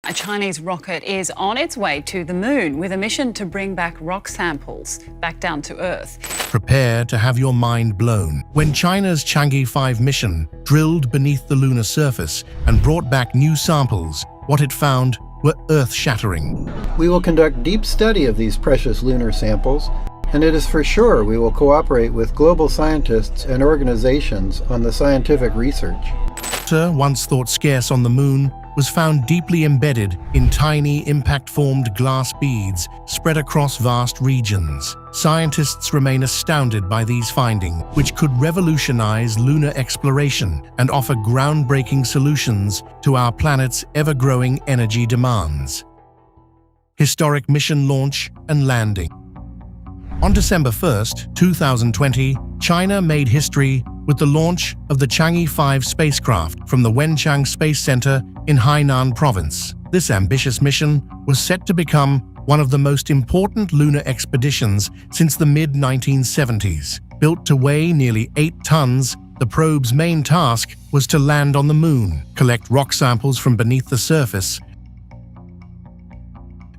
A Chinese rocket is on its way to the moon with a mission to bring back rock samples back down to Earth. Prepare to have your mind blown. When China's Chang'e 5 mission drilled beneath the lunar surface and brought back new samples, what it found were earth-shattering. We will conduct deep study of these precious lunar samples, and it is for sure we will cooperate with global scientists and organizations on the scientific research. Water, once thought scarce on the moon, was found deeply embedded in tiny impact-formed glass beads spread across vast regions. Scientists remain astounded by these findings, which could revolutionize lunar exploration and offer groundbreaking solutions to our planet's ever-growing energy demands. Historic mission launch and landing. On December 1st, 2020, China made history with the launch of the Chang'e 5 spacecraft from the Wenchang Space Center in Hainan Province. This ambitious mission was set to become one of the most important lunar expeditions since the mid-1970s. Built to weigh nearly 8 tons, the probe's main task was to land on the moon, collect rock samples from beneath the surface,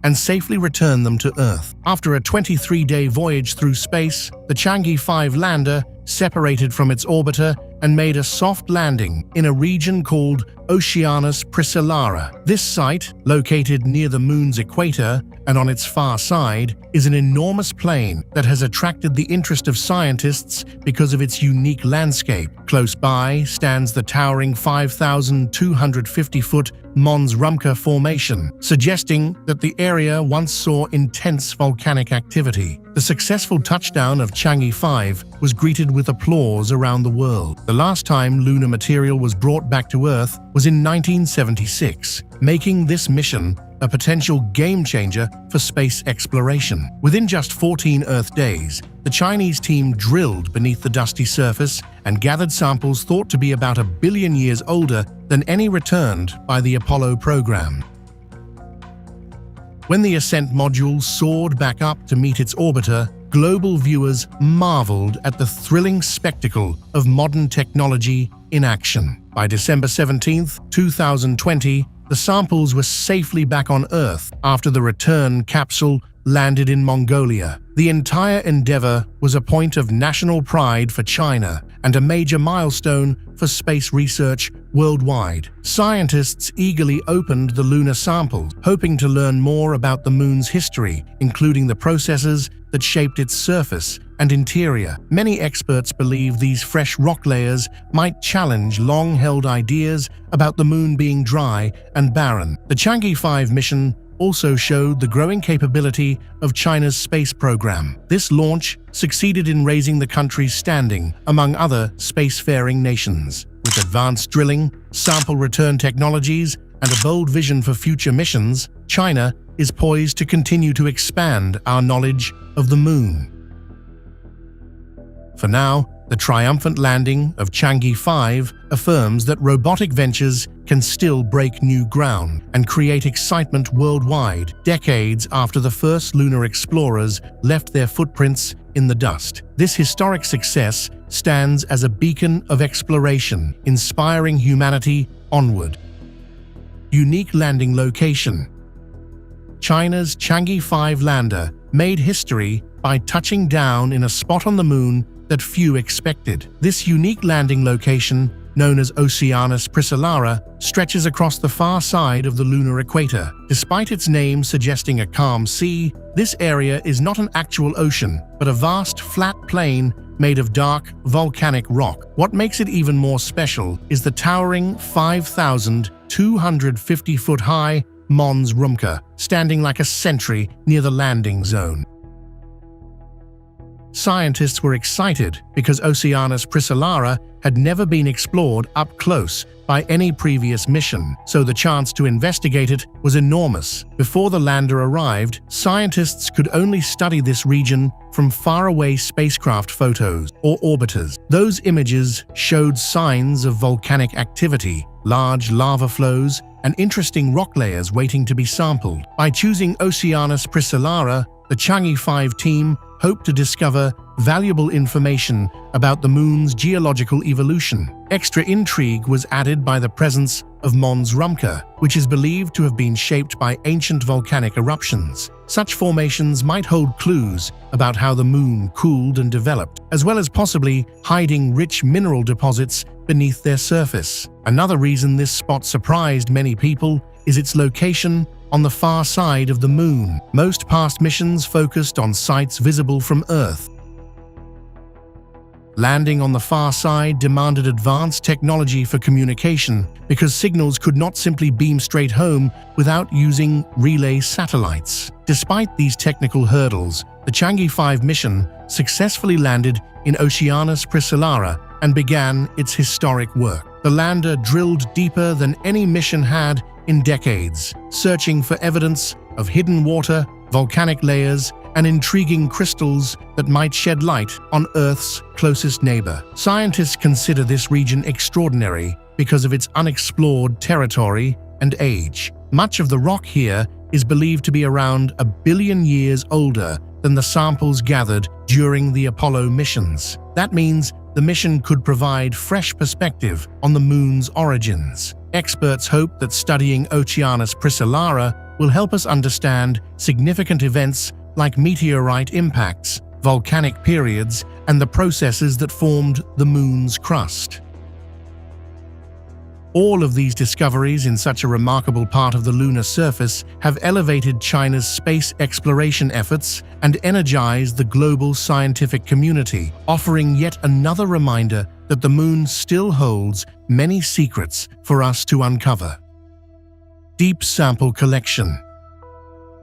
and safely return them to Earth. After a 23-day voyage through space, the Chang'e 5 lander separated from its orbiter and made a soft landing in a region called Oceanus Procellarum. This site, located near the moon's equator and on its far side, is an enormous plain that has attracted the interest of scientists because of its unique landscape. Close by stands the towering 5,250-foot Mons Rumker Formation, suggesting that the area once saw intense volcanic activity. The successful touchdown of Chang'e 5 was greeted with applause around the world. The last time lunar material was brought back to Earth was in 1976, making this mission a potential game-changer for space exploration. Within just 14 Earth days, the Chinese team drilled beneath the dusty surface and gathered samples thought to be about 1 billion years older than any returned by the Apollo program. When the Ascent module soared back up to meet its orbiter, global viewers marveled at the thrilling spectacle of modern technology in action. By December 17, 2020, the samples were safely back on Earth after the return capsule landed in Mongolia. The entire endeavor was a point of national pride for China and a major milestone for space research worldwide. Scientists eagerly opened the lunar samples, hoping to learn more about the moon's history, including the processes that shaped its surface and interior. Many experts believe these fresh rock layers might challenge long-held ideas about the moon being dry and barren. The Chang'e 5 mission also showed the growing capability of China's space program. This launch succeeded in raising the country's standing among other spacefaring nations. With advanced drilling, sample return technologies, and a bold vision for future missions, China is poised to continue to expand our knowledge of the moon. For now, the triumphant landing of Chang'e 5 affirms that robotic ventures can still break new ground and create excitement worldwide, decades after the first lunar explorers left their footprints in the dust. This historic success stands as a beacon of exploration, inspiring humanity onward. Unique landing location. China's Chang'e 5 lander made history by touching down in a spot on the moon that few expected. This unique landing location, known as Oceanus Procellarum, stretches across the far side of the lunar equator. Despite its name suggesting a calm sea, this area is not an actual ocean, but a vast flat plain made of dark, volcanic rock. What makes it even more special is the towering 5,250-foot-high Mons Rumker, standing like a sentry near the landing zone. Scientists were excited because Oceanus Procellarum had never been explored up close by any previous mission, so the chance to investigate it was enormous. Before the lander arrived, scientists could only study this region from faraway spacecraft photos or orbiters. Those images showed signs of volcanic activity, large lava flows, and interesting rock layers waiting to be sampled. By choosing Oceanus Procellarum the Chang'e 5 team hoped to discover valuable information about the moon's geological evolution. Extra intrigue was added by the presence of Mons Rumker, which is believed to have been shaped by ancient volcanic eruptions. Such formations might hold clues about how the moon cooled and developed, as well as possibly hiding rich mineral deposits beneath their surface. Another reason this spot surprised many people is its location on the far side of the moon. Most past missions focused on sites visible from Earth. Landing on the far side demanded advanced technology for communication because signals could not simply beam straight home without using relay satellites. Despite these technical hurdles, the Chang'e 5 mission successfully landed in Oceanus Procellarum and began its historic work. The lander drilled deeper than any mission had in decades, searching for evidence of hidden water, volcanic layers, and intriguing crystals that might shed light on Earth's closest neighbor. Scientists consider this region extraordinary because of its unexplored territory and age. Much of the rock here is believed to be around 1 billion years older than the samples gathered during the Apollo missions. That means the mission could provide fresh perspective on the moon's origins. Experts hope that studying Oceanus Procellarum will help us understand significant events like meteorite impacts, volcanic periods, and the processes that formed the moon's crust. All of these discoveries in such a remarkable part of the lunar surface have elevated China's space exploration efforts and energized the global scientific community, offering yet another reminder that the moon still holds many secrets for us to uncover. Deep Sample Collection.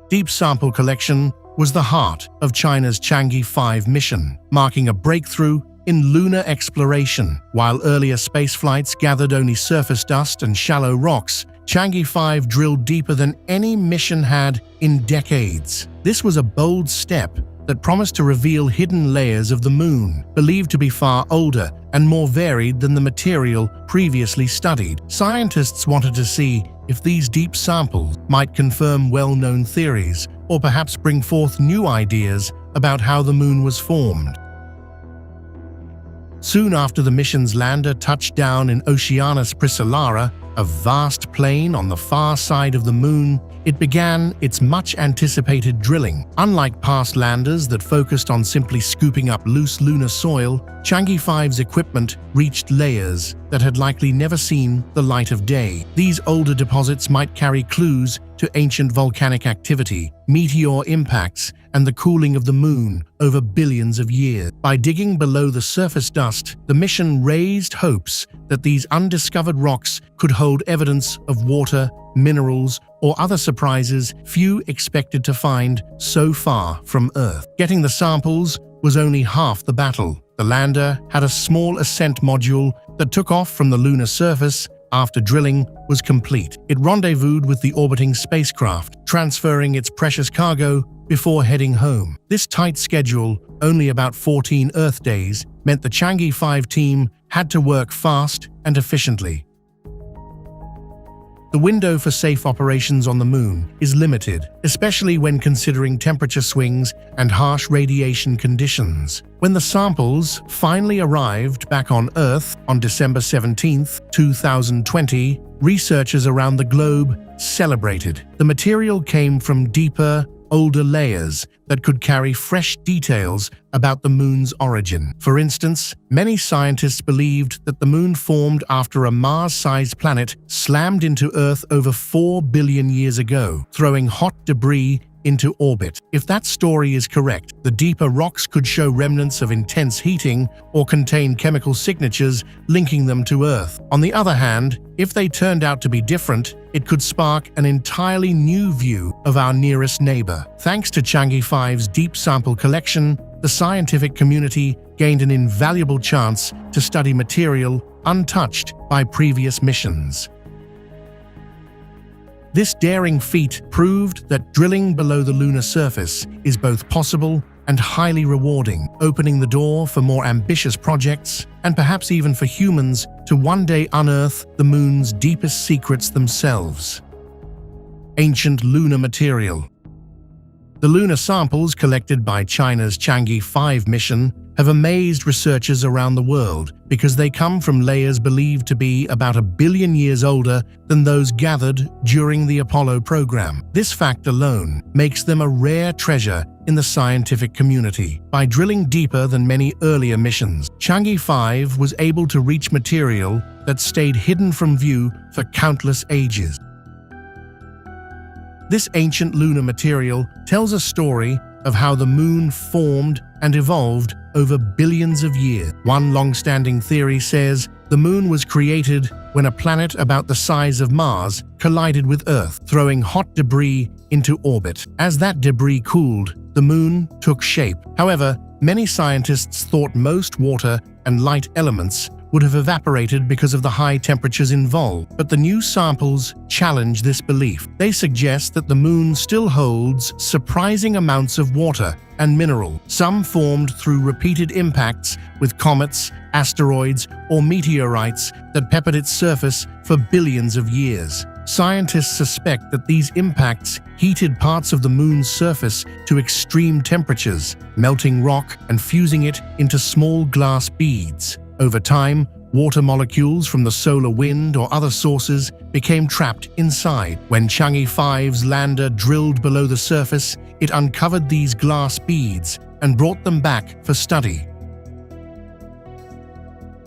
Deep Sample Collection was the heart of China's Chang'e 5 mission, marking a breakthrough in lunar exploration. While earlier spaceflights gathered only surface dust and shallow rocks, Chang'e 5 drilled deeper than any mission had in decades. This was a bold step that promised to reveal hidden layers of the moon, believed to be far older and more varied than the material previously studied. Scientists wanted to see if these deep samples might confirm well-known theories or perhaps bring forth new ideas about how the moon was formed. Soon after the mission's lander touched down in Oceanus Procellarum, a vast plain on the far side of the moon, it began its much-anticipated drilling. Unlike past landers that focused on simply scooping up loose lunar soil, Chang'e 5's equipment reached layers that had likely never seen the light of day. These older deposits might carry clues to ancient volcanic activity, meteor impacts, and the cooling of the moon over billions of years. By digging below the surface dust, the mission raised hopes that these undiscovered rocks could hold evidence of water, minerals, or other surprises few expected to find so far from Earth. Getting the samples was only half the battle. The lander had a small ascent module that took off from the lunar surface after drilling was complete. It rendezvoused with the orbiting spacecraft, transferring its precious cargo before heading home. This tight schedule, only about 14 Earth days, meant the Chang'e 5 team had to work fast and efficiently. The window for safe operations on the moon is limited, especially when considering temperature swings and harsh radiation conditions. When the samples finally arrived back on Earth on December 17, 2020, researchers around the globe celebrated. The material came from deeper, older layers that could carry fresh details about the moon's origin. For instance, many scientists believed that the moon formed after a Mars-sized planet slammed into Earth over 4 billion years ago, throwing hot debris into orbit. If that story is correct, the deeper rocks could show remnants of intense heating or contain chemical signatures linking them to Earth. On the other hand, if they turned out to be different, it could spark an entirely new view of our nearest neighbor. Thanks to Chang'e 5's deep sample collection, the scientific community gained an invaluable chance to study material untouched by previous missions. This daring feat proved that drilling below the lunar surface is both possible and highly rewarding, opening the door for more ambitious projects and perhaps even for humans to one day unearth the moon's deepest secrets themselves. Ancient lunar material. The lunar samples collected by China's Chang'e 5 mission have amazed researchers around the world because they come from layers believed to be about 1 billion years older than those gathered during the Apollo program. This fact alone makes them a rare treasure in the scientific community. By drilling deeper than many earlier missions, Chang'e 5 was able to reach material that stayed hidden from view for countless ages. This ancient lunar material tells a story of how the moon formed and evolved over billions of years. One long-standing theory says the moon was created when a planet about the size of Mars collided with Earth, throwing hot debris into orbit. As that debris cooled, the moon took shape. However, many scientists thought most water and light elements would have evaporated because of the high temperatures involved, but the new samples challenge this belief. They suggest that the moon still holds surprising amounts of water and mineral, some formed through repeated impacts with comets, asteroids, or meteorites that peppered its surface for billions of years. Scientists suspect that these impacts heated parts of the moon's surface to extreme temperatures, melting rock and fusing it into small glass beads. Over time, water molecules from the solar wind or other sources became trapped inside. When Chang'e 5's lander drilled below the surface, it uncovered these glass beads and brought them back for study.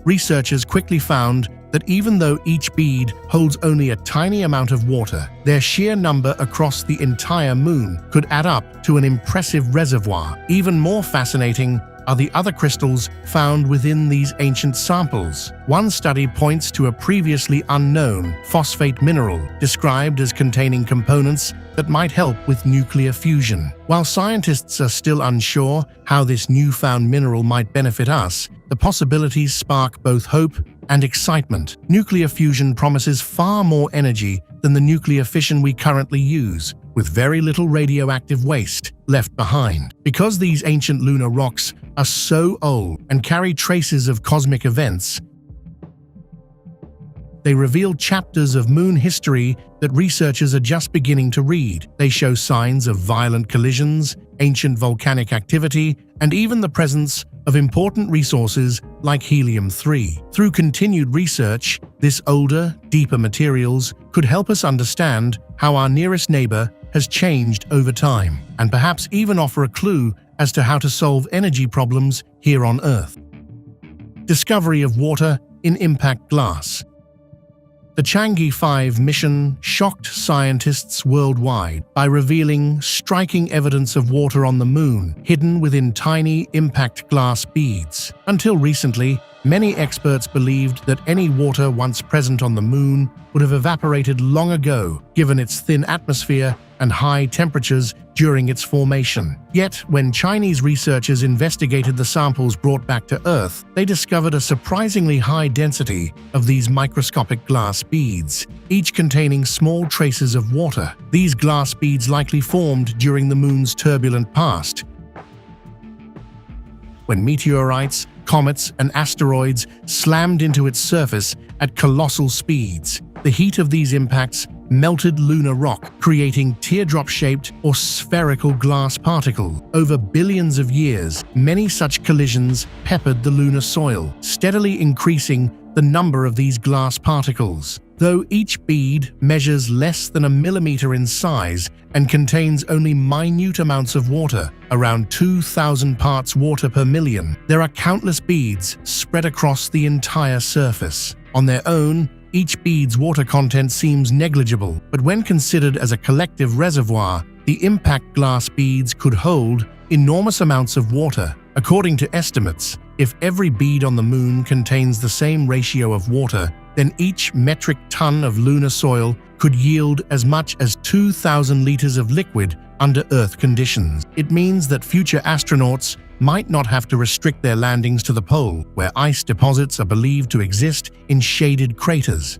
Researchers quickly found that even though each bead holds only a tiny amount of water, their sheer number across the entire moon could add up to an impressive reservoir. Even more fascinating are the other crystals found within these ancient samples. One study points to a previously unknown phosphate mineral described as containing components that might help with nuclear fusion. While scientists are still unsure how this newfound mineral might benefit us, the possibilities spark both hope and excitement. Nuclear fusion promises far more energy than the nuclear fission we currently use, with very little radioactive waste left behind. Because these ancient lunar rocks are so old and carry traces of cosmic events, they reveal chapters of moon history that researchers are just beginning to read. They show signs of violent collisions, ancient volcanic activity, and even the presence of important resources like helium-3. Through continued research, this older, deeper materials could help us understand how our nearest neighbor has changed over time, and perhaps even offer a clue as to how to solve energy problems here on Earth. Discovery of water in impact glass. The Chang'e 5 mission shocked scientists worldwide by revealing striking evidence of water on the moon hidden within tiny impact glass beads. Until recently, many experts believed that any water once present on the moon would have evaporated long ago, given its thin atmosphere and high temperatures during its formation. Yet, when Chinese researchers investigated the samples brought back to Earth, they discovered a surprisingly high density of these microscopic glass beads, each containing small traces of water. These glass beads likely formed during the moon's turbulent past, when meteorites, comets, and asteroids slammed into its surface at colossal speeds. The heat of these impacts melted lunar rock, creating teardrop-shaped or spherical glass particles. Over billions of years, many such collisions peppered the lunar soil, steadily increasing the number of these glass particles. Though each bead measures less than a millimeter in size and contains only minute amounts of water, around 2,000 parts water per million, there are countless beads spread across the entire surface. On their own, each bead's water content seems negligible, but when considered as a collective reservoir, the impact glass beads could hold enormous amounts of water. According to estimates, if every bead on the moon contains the same ratio of water, then each metric ton of lunar soil could yield as much as 2,000 liters of liquid under Earth conditions. It means that future astronauts might not have to restrict their landings to the pole, where ice deposits are believed to exist in shaded craters.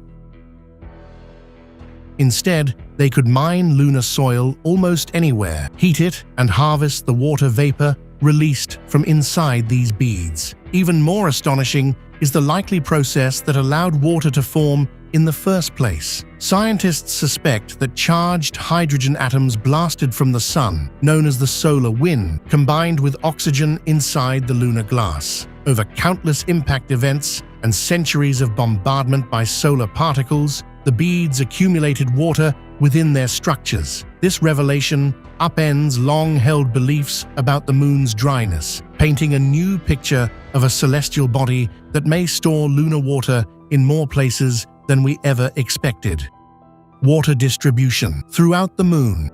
Instead, they could mine lunar soil almost anywhere, heat it, and harvest the water vapor released from inside these beads. Even more astonishing is the likely process that allowed water to form in the first place. Scientists suspect that charged hydrogen atoms blasted from the sun, known as the solar wind, combined with oxygen inside the lunar glass. Over countless impact events and centuries of bombardment by solar particles, the beads accumulated water within their structures. This revelation upends long-held beliefs about the moon's dryness, painting a new picture of a celestial body that may store lunar water in more places than we ever expected. Water distribution throughout the moon.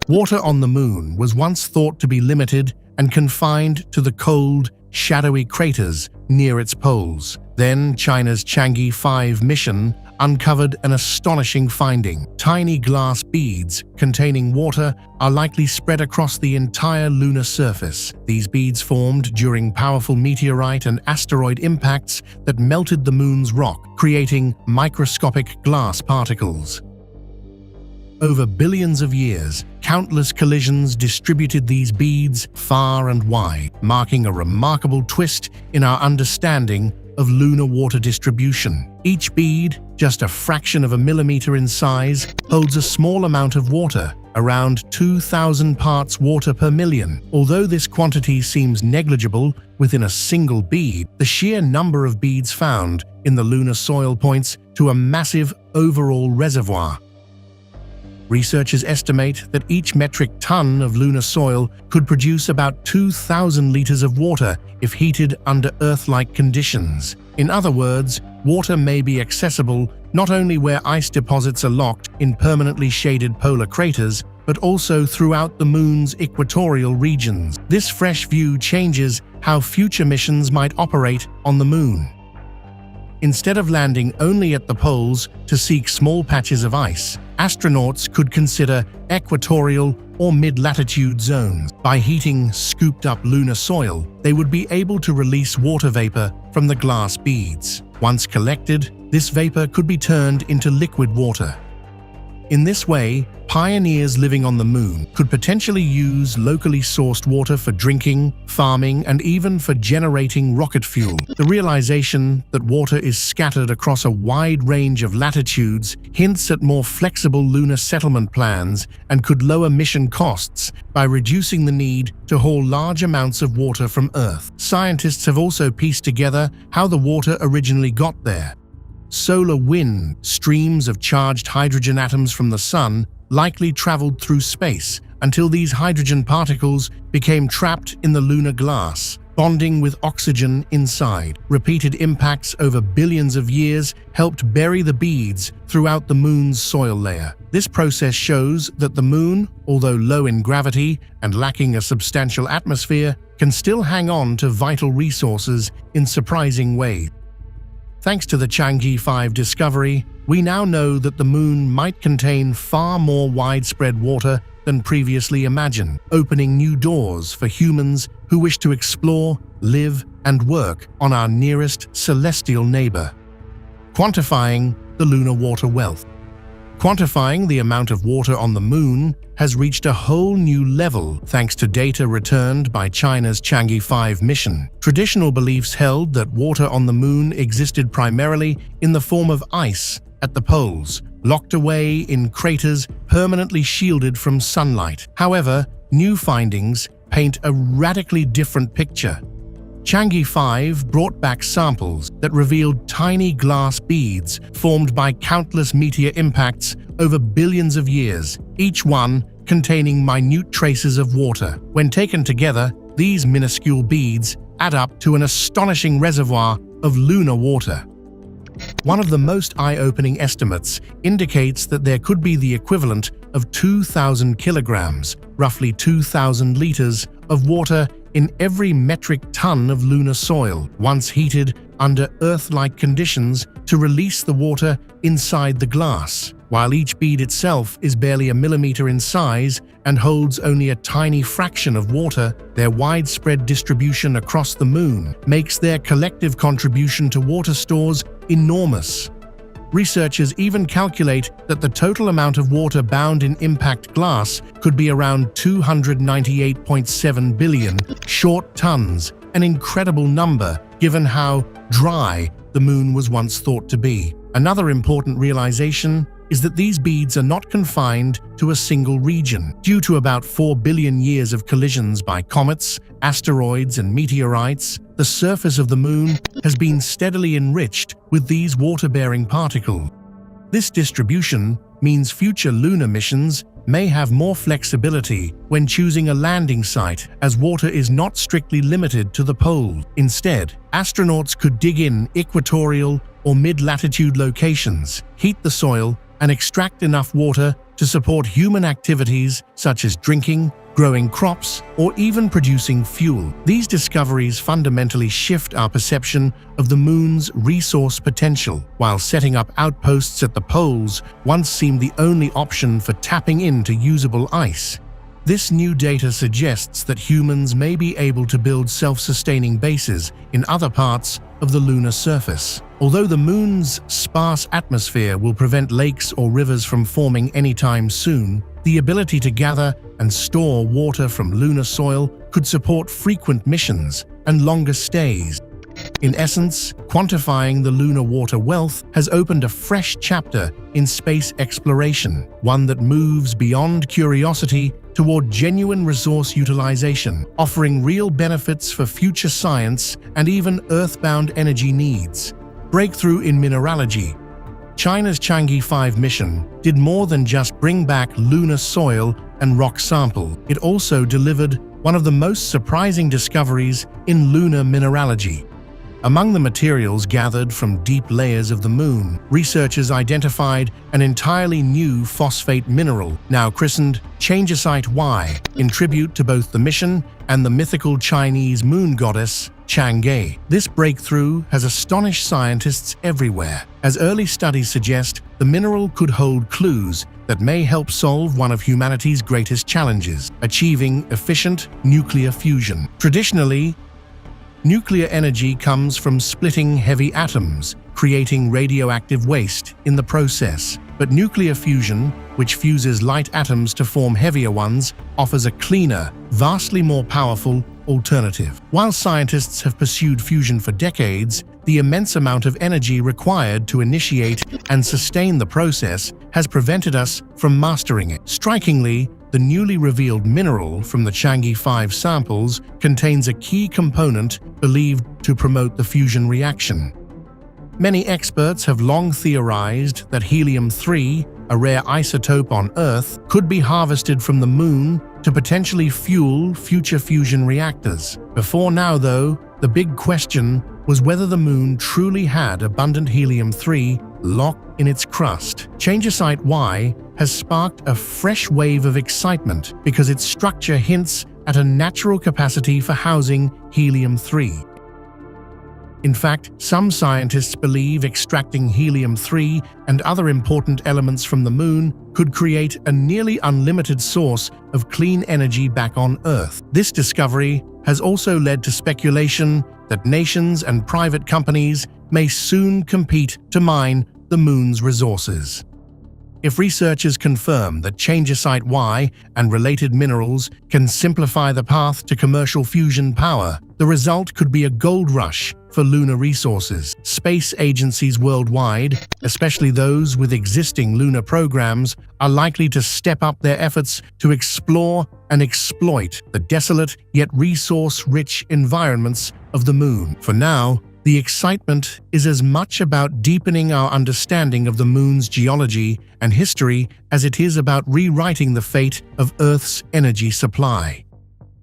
Water on the moon was once thought to be limited and confined to the cold, shadowy craters near its poles. Then China's Chang'e 5 mission uncovered an astonishing finding. Tiny glass beads containing water are likely spread across the entire lunar surface. These beads formed during powerful meteorite and asteroid impacts that melted the moon's rock, creating microscopic glass particles. Over billions of years, countless collisions distributed these beads far and wide, marking a remarkable twist in our understanding of lunar water distribution. Each bead, just a fraction of a millimeter in size, holds a small amount of water, around 2,000 parts water per million. Although this quantity seems negligible within a single bead, the sheer number of beads found in the lunar soil points to a massive overall reservoir. Researchers estimate that each metric ton of lunar soil could produce about 2,000 liters of water if heated under Earth-like conditions. In other words, water may be accessible not only where ice deposits are locked in permanently shaded polar craters, but also throughout the moon's equatorial regions. This fresh view changes how future missions might operate on the moon. Instead of landing only at the poles to seek small patches of ice, astronauts could consider equatorial or mid-latitude zones. By heating scooped-up lunar soil, they would be able to release water vapor from the glass beads. Once collected, this vapor could be turned into liquid water. In this way, pioneers living on the moon could potentially use locally sourced water for drinking, farming, and even for generating rocket fuel. The realization that water is scattered across a wide range of latitudes hints at more flexible lunar settlement plans and could lower mission costs by reducing the need to haul large amounts of water from Earth. Scientists have also pieced together how the water originally got there. Solar wind, streams of charged hydrogen atoms from the sun, likely traveled through space until these hydrogen particles became trapped in the lunar glass, bonding with oxygen inside. Repeated impacts over billions of years helped bury the beads throughout the moon's soil layer. This process shows that the moon, although low in gravity and lacking a substantial atmosphere, can still hang on to vital resources in surprising ways. Thanks to the Chang'e 5 discovery, we now know that the moon might contain far more widespread water than previously imagined, opening new doors for humans who wish to explore, live, and work on our nearest celestial neighbor. Quantifying the lunar water wealth. Quantifying the amount of water on the moon has reached a whole new level thanks to data returned by China's Chang'e 5 mission. Traditional beliefs held that water on the moon existed primarily in the form of ice at the poles, locked away in craters permanently shielded from sunlight. However, new findings paint a radically different picture. Chang'e 5 brought back samples that revealed tiny glass beads formed by countless meteor impacts over billions of years, each one containing minute traces of water. When taken together, these minuscule beads add up to an astonishing reservoir of lunar water. One of the most eye-opening estimates indicates that there could be the equivalent of 2,000 kilograms, roughly 2,000 liters, of water in every metric ton of lunar soil, once heated under Earth-like conditions to release the water inside the glass. While each bead itself is barely a millimeter in size and holds only a tiny fraction of water, their widespread distribution across the moon makes their collective contribution to water stores enormous. Researchers even calculate that the total amount of water bound in impact glass could be around 298.7 billion short tons, an incredible number given how dry the moon was once thought to be. Another important realization is that these beads are not confined to a single region. Due to about 4 billion years of collisions by comets, asteroids, and meteorites, the surface of the Moon has been steadily enriched with these water-bearing particles. This distribution means future lunar missions may have more flexibility when choosing a landing site, as water is not strictly limited to the pole. Instead, astronauts could dig in equatorial or mid-latitude locations, heat the soil, and extract enough water to support human activities such as drinking, growing crops, or even producing fuel. These discoveries fundamentally shift our perception of the Moon's resource potential, while setting up outposts at the poles once seemed the only option for tapping into usable ice. This new data suggests that humans may be able to build self-sustaining bases in other parts of the lunar surface. Although the Moon's sparse atmosphere will prevent lakes or rivers from forming anytime soon, the ability to gather and store water from lunar soil could support frequent missions and longer stays. In essence, quantifying the lunar water wealth has opened a fresh chapter in space exploration, one that moves beyond curiosity toward genuine resource utilization, offering real benefits for future science and even Earthbound energy needs. Breakthrough in mineralogy. China's Chang'e 5 mission did more than just bring back lunar soil and rock sample. It also delivered one of the most surprising discoveries in lunar mineralogy. Among the materials gathered from deep layers of the Moon, researchers identified an entirely new phosphate mineral, now christened Changesite Y, in tribute to both the mission and the mythical Chinese moon goddess Chang'e. This breakthrough has astonished scientists everywhere, as early studies suggest the mineral could hold clues that may help solve one of humanity's greatest challenges, achieving efficient nuclear fusion. Traditionally, nuclear energy comes from splitting heavy atoms, creating radioactive waste in the process. But nuclear fusion, which fuses light atoms to form heavier ones, offers a cleaner, vastly more powerful alternative. While scientists have pursued fusion for decades, the immense amount of energy required to initiate and sustain the process has prevented us from mastering it. Strikingly, the newly revealed mineral from the Chang'e 5 samples contains a key component believed to promote the fusion reaction. Many experts have long theorized that helium-3, a rare isotope on Earth, could be harvested from the Moon to potentially fuel future fusion reactors. Before now, though, the big question was whether the Moon truly had abundant helium-3 locked in its crust. Changesite Y has sparked a fresh wave of excitement because its structure hints at a natural capacity for housing helium-3. In fact, some scientists believe extracting helium-3 and other important elements from the Moon could create a nearly unlimited source of clean energy back on Earth. This discovery has also led to speculation that nations and private companies may soon compete to mine the Moon's resources. If researchers confirm that Changesite Y and related minerals can simplify the path to commercial fusion power, the result could be a gold rush for lunar resources. Space agencies worldwide, especially those with existing lunar programs, are likely to step up their efforts to explore and exploit the desolate yet resource-rich environments of the Moon. For now, the excitement is as much about deepening our understanding of the Moon's geology and history as it is about rewriting the fate of Earth's energy supply.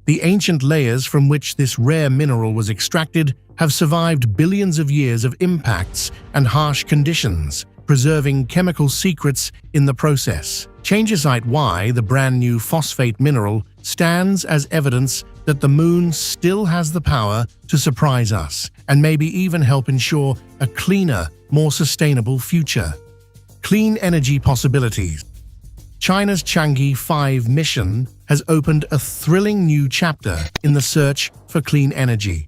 The ancient layers from which this rare mineral was extracted have survived billions of years of impacts and harsh conditions, preserving chemical secrets in the process. Changesite Y, the brand new phosphate mineral, stands as evidence that the Moon still has the power to surprise us and maybe even help ensure a cleaner, more sustainable future. Clean energy possibilities. China's Chang'e 5 mission has opened a thrilling new chapter in the search for clean energy.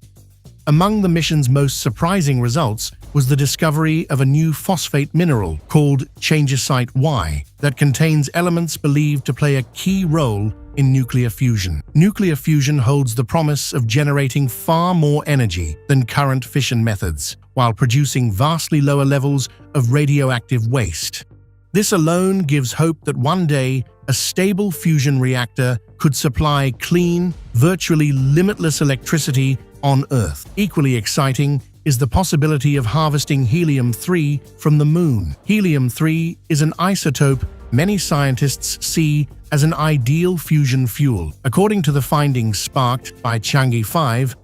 Among the mission's most surprising results was the discovery of a new phosphate mineral called Changesite Y that contains elements believed to play a key role in nuclear fusion. Nuclear fusion holds the promise of generating far more energy than current fission methods, while producing vastly lower levels of radioactive waste. This alone gives hope that one day a stable fusion reactor could supply clean, virtually limitless electricity on Earth. Equally exciting is the possibility of harvesting helium-3 from the Moon. Helium-3 is an isotope many scientists see as an ideal fusion fuel. According to the findings sparked by Chang'e 5,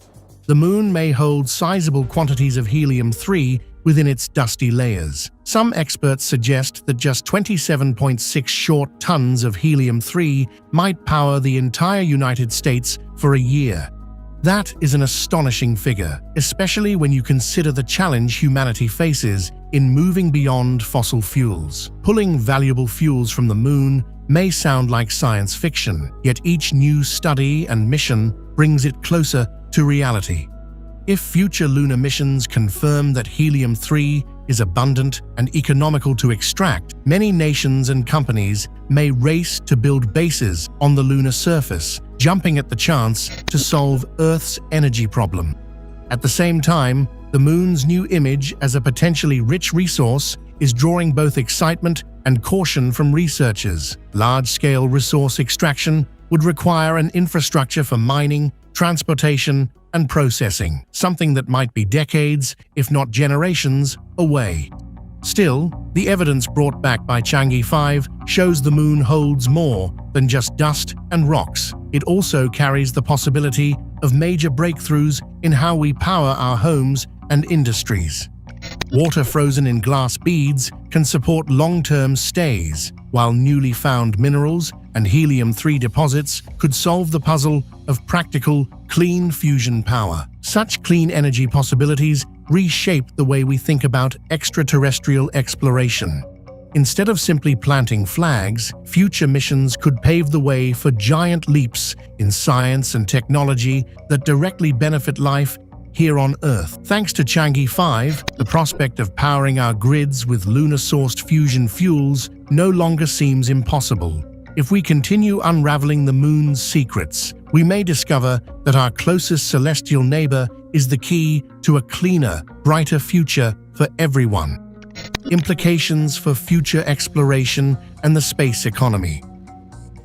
the Moon may hold sizable quantities of helium-3 within its dusty layers. Some experts suggest that just 27.6 short tons of helium-3 might power the entire United States for a year. That is an astonishing figure, especially when you consider the challenge humanity faces in moving beyond fossil fuels. Pulling valuable fuels from the Moon may sound like science fiction, yet each new study and mission brings it closer to reality. If future lunar missions confirm that helium-3 is abundant and economical to extract, many nations and companies may race to build bases on the lunar surface, jumping at the chance to solve Earth's energy problem. At the same time, the Moon's new image as a potentially rich resource is drawing both excitement and caution from researchers. Large-scale resource extraction would require an infrastructure for mining, transportation, and processing, something that might be decades, if not generations, away. Still, the evidence brought back by Chang'e 5 shows the Moon holds more than just dust and rocks. It also carries the possibility of major breakthroughs in how we power our homes and industries. Water frozen in glass beads can support long-term stays, while newly found minerals and helium-3 deposits could solve the puzzle of practical, clean fusion power. Such clean energy possibilities reshape the way we think about extraterrestrial exploration. Instead of simply planting flags, future missions could pave the way for giant leaps in science and technology that directly benefit life here on Earth. Thanks to Chang'e 5, the prospect of powering our grids with lunar-sourced fusion fuels no longer seems impossible. If we continue unraveling the Moon's secrets, we may discover that our closest celestial neighbor is the key to a cleaner, brighter future for everyone. Implications for future exploration and the space economy.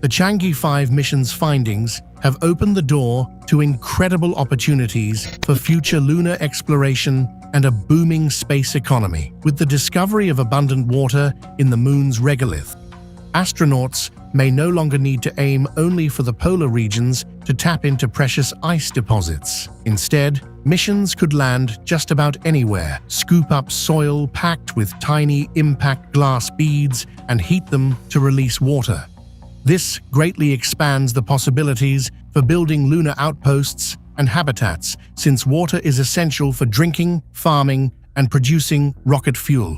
The Chang'e 5 mission's findings have opened the door to incredible opportunities for future lunar exploration and a booming space economy. With the discovery of abundant water in the Moon's regolith, astronauts may no longer need to aim only for the polar regions to tap into precious ice deposits. Instead, missions could land just about anywhere, scoop up soil packed with tiny impact glass beads, and heat them to release water. This greatly expands the possibilities for building lunar outposts and habitats, since water is essential for drinking, farming, and producing rocket fuel.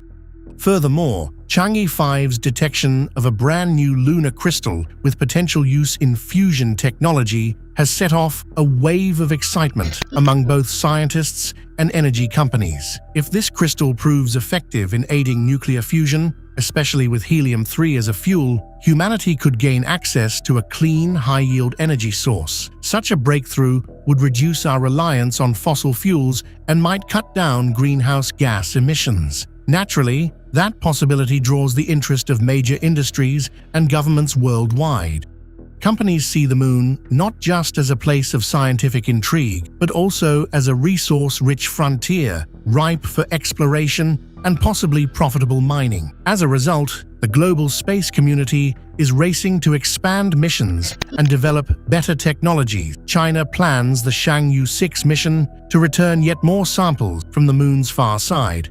Furthermore, Chang'e 5's detection of a brand new lunar crystal with potential use in fusion technology has set off a wave of excitement among both scientists and energy companies. If this crystal proves effective in aiding nuclear fusion, especially with helium-3 as a fuel, humanity could gain access to a clean, high-yield energy source. Such a breakthrough would reduce our reliance on fossil fuels and might cut down greenhouse gas emissions. Naturally, that possibility draws the interest of major industries and governments worldwide. Companies see the Moon not just as a place of scientific intrigue, but also as a resource-rich frontier, ripe for exploration and possibly profitable mining. As a result, the global space community is racing to expand missions and develop better technologies. China plans the Chang'e 6 mission to return yet more samples from the Moon's far side,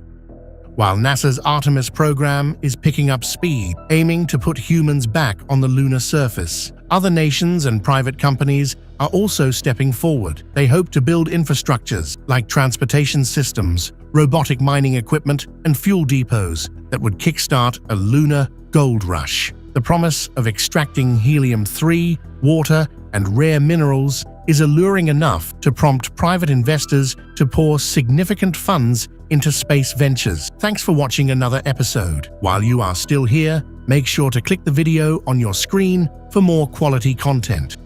while NASA's Artemis program is picking up speed, aiming to put humans back on the lunar surface. Other nations and private companies are also stepping forward. They hope to build infrastructures like transportation systems, robotic mining equipment, and fuel depots that would kickstart a lunar gold rush. The promise of extracting helium-3, water, and rare minerals is alluring enough to prompt private investors to pour significant funds into space ventures. Thanks for watching another episode. While you are still here, Make sure to click the video on your screen for more quality content.